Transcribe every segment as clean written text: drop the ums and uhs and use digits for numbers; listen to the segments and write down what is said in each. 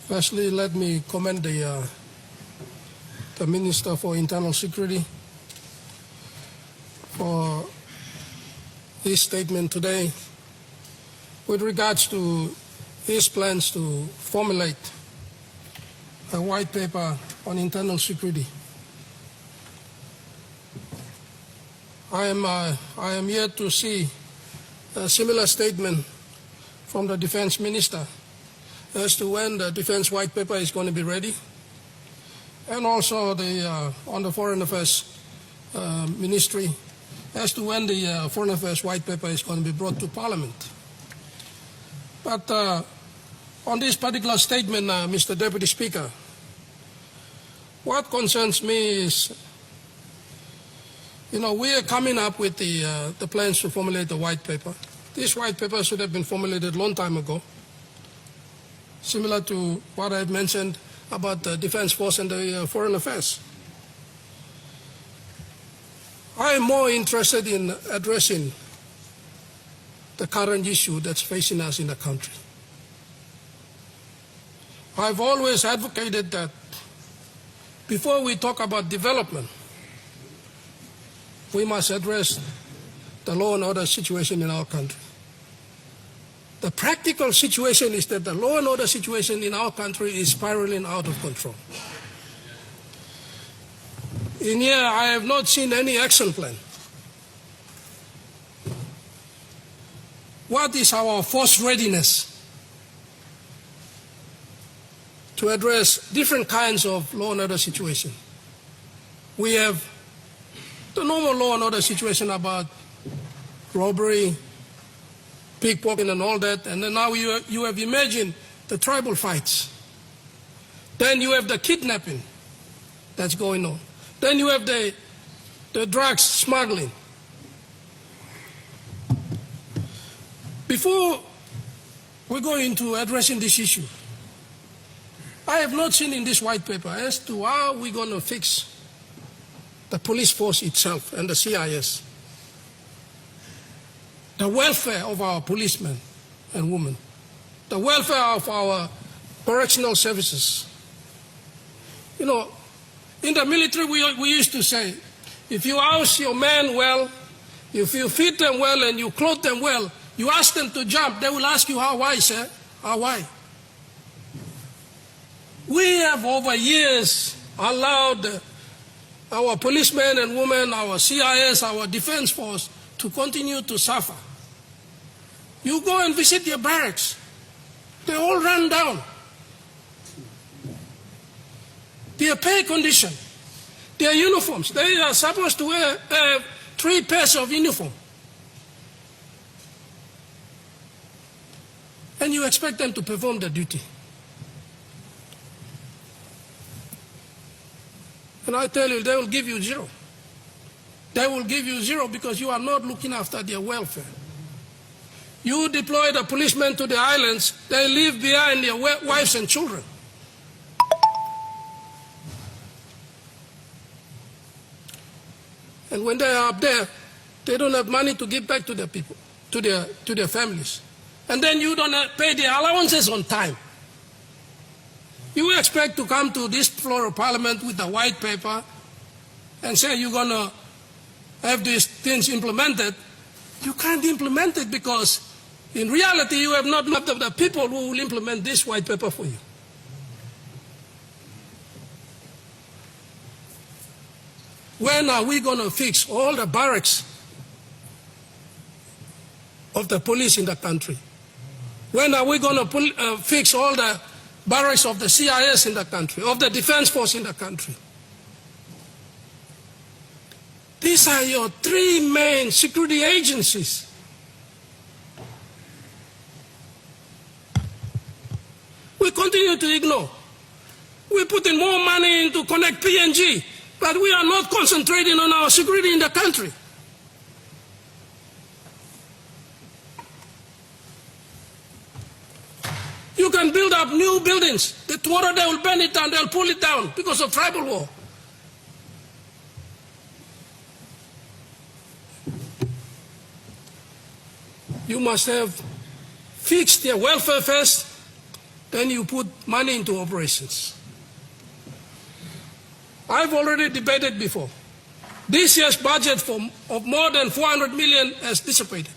Firstly, let me commend the Minister for Internal Security for his statement today with regards to his plans to formulate a white paper on internal security. I am yet to see a similar statement from the Defense Minister as to when the Defense White Paper is going to be ready, and also on the Foreign Affairs Ministry as to when the Foreign Affairs White Paper is going to be brought to Parliament. But on this particular statement, Mr. Deputy Speaker, what concerns me is, we are coming up with the plans to formulate the white paper. This white paper should have been formulated a long time ago, similar to what I've mentioned about the Defense Force and the Foreign Affairs. I am more interested in addressing the current issue that's facing us in the country. I've always advocated that before we talk about development, we must address the law and order situation in our country. The practical situation is that the law and order situation in our country is spiraling out of control. In here, I have not seen any action plan. What is our force readiness to address different kinds of law and order situation? We have the normal law and order situation about robbery, pickpocketing and all that, and then now you have imagined the tribal fights. Then you have the kidnapping that's going on. Then you have the drugs smuggling. Before we go into addressing this issue, I have not seen in this white paper as to how we're going to fix the police force itself and the CIS, the welfare of our policemen and women, the welfare of our correctional services. In the military, we used to say, if you house your men well, if you feed them well and you clothe them well, you ask them to jump, they will ask you, how why, sir? How why? We have over years allowed our policemen and women, our CIS, our defense force to continue to suffer. You go and visit your barracks, they all run down. Their pay condition, their uniforms, they are supposed to wear 3 pairs of uniform. And you expect them to perform their duty. And I tell you, they will give you 0. They will give you 0 because you are not looking after their welfare. You deploy the policemen to the islands, they leave behind their wives and children. And when they are up there, they don't have money to give back to their people, to their families. And then you don't pay their allowances on time. You expect to come to this floor of Parliament with a white paper and say you're going to have these things implemented. You can't implement it because in reality you have not looked at the people who will implement this white paper for you. When are we going to fix all the barracks of the police in the country? When are we going to fix all the barracks of the CIS in the country, of the defense force in the country? These are your 3 main security agencies. We continue to ignore. We put in more money into Connect PNG, but we are not concentrating on our security in the country. You can build up new buildings. Tomorrow they will burn it down, they'll pull it down because of tribal war. You must have fixed their welfare first, then you put money into operations. I've already debated before. This year's budget of more than 400 million has disappeared.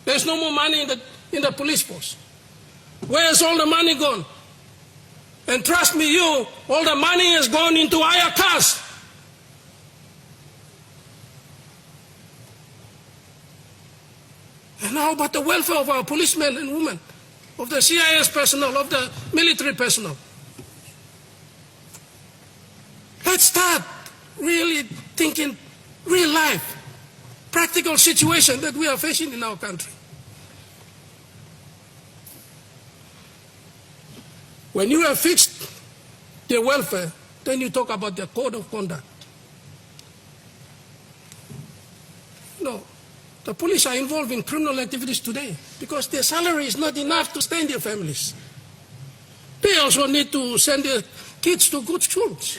There's no more money in the police force. Where's all the money gone? And trust me, all the money has gone into higher cars. And how about the welfare of our policemen and women, of the CIS personnel, of the military personnel? Let's start really thinking real life, practical situation that we are facing in our country. When you have fixed their welfare, then you talk about their code of conduct. No, the police are involved in criminal activities today because their salary is not enough to sustain their families. They also need to send their kids to good schools.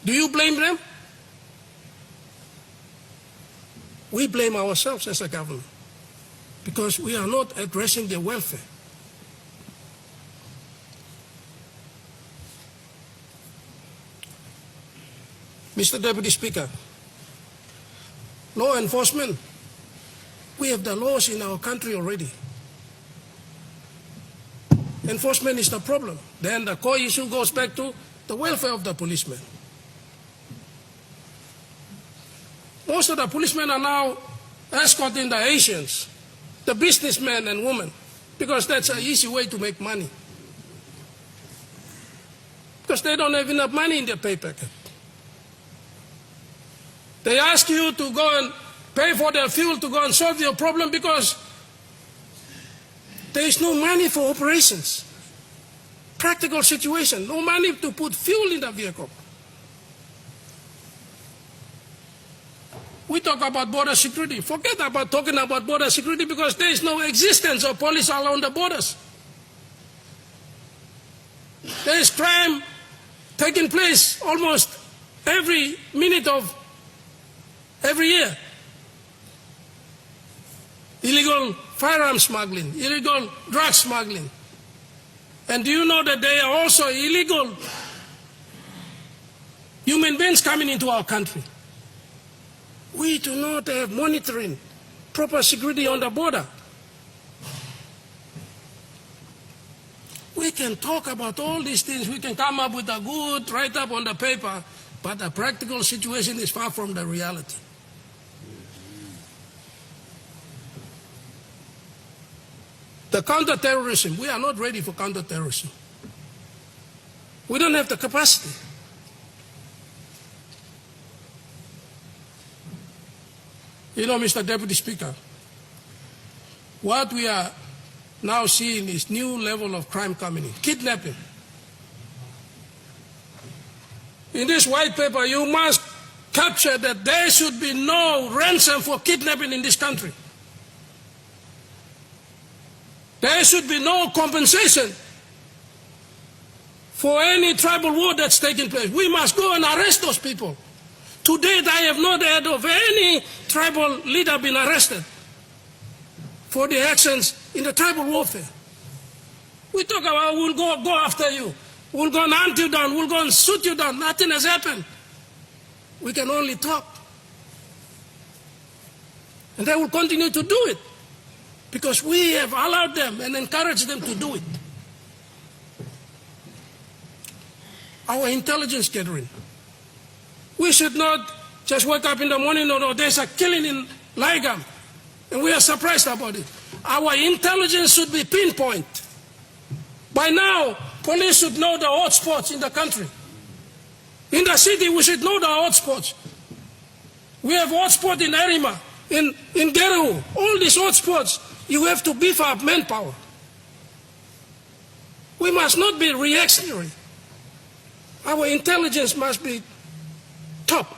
Do you blame them? We blame ourselves as a government because we are not addressing their welfare. Mr. Deputy Speaker, law enforcement, we have the laws in our country already. Enforcement is the problem. Then the core issue goes back to the welfare of the policemen. Most of the policemen are now escorting the Asians, the businessmen and women, because that's an easy way to make money. Because they don't have enough money in their pay packet. They ask you to go and pay for their fuel to go and solve your problem because there is no money for operations. Practical situation, no money to put fuel in the vehicle. We talk about border security. Forget about talking about border security because there is no existence of police along the borders. There is crime taking place almost every minute of every year. Illegal firearm smuggling, illegal drug smuggling. And do you know that there are also illegal human beings coming into our country? We do not have monitoring, proper security on the border. We can talk about all these things. We can come up with a good write-up on the paper, but the practical situation is far from the reality. The counter-terrorism, we are not ready for counter-terrorism. We don't have the capacity. You know, Mr. Deputy Speaker, what we are now seeing is new level of crime coming in, kidnapping. In this white paper, you must capture that there should be no ransom for kidnapping in this country. There should be no compensation for any tribal war that's taking place. We must go and arrest those people. To date, I have not heard of any tribal leader being arrested for the actions in the tribal warfare. We talk about we'll go after you. We'll go and hunt you down. We'll go and shoot you down. Nothing has happened. We can only talk. And they will continue to do it because we have allowed them and encouraged them to do it. Our intelligence gathering. We should not just wake up in the morning, no, there's a killing in Laigam, and we are surprised about it. Our intelligence should be pinpoint. By now, police should know the hotspots in the country. In the city, we should know the hotspots. We have hotspot in Erima, in Geru, all these hotspots. You have to beef up manpower. We must not be reactionary. Our intelligence must be top.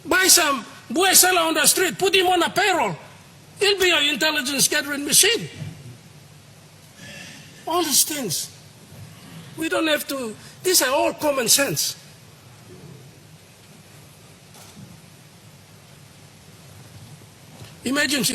Buy some boy seller on the street, put him on a payroll. He'll be an intelligence gathering machine. All these things. We don't have to, these are all common sense. emergency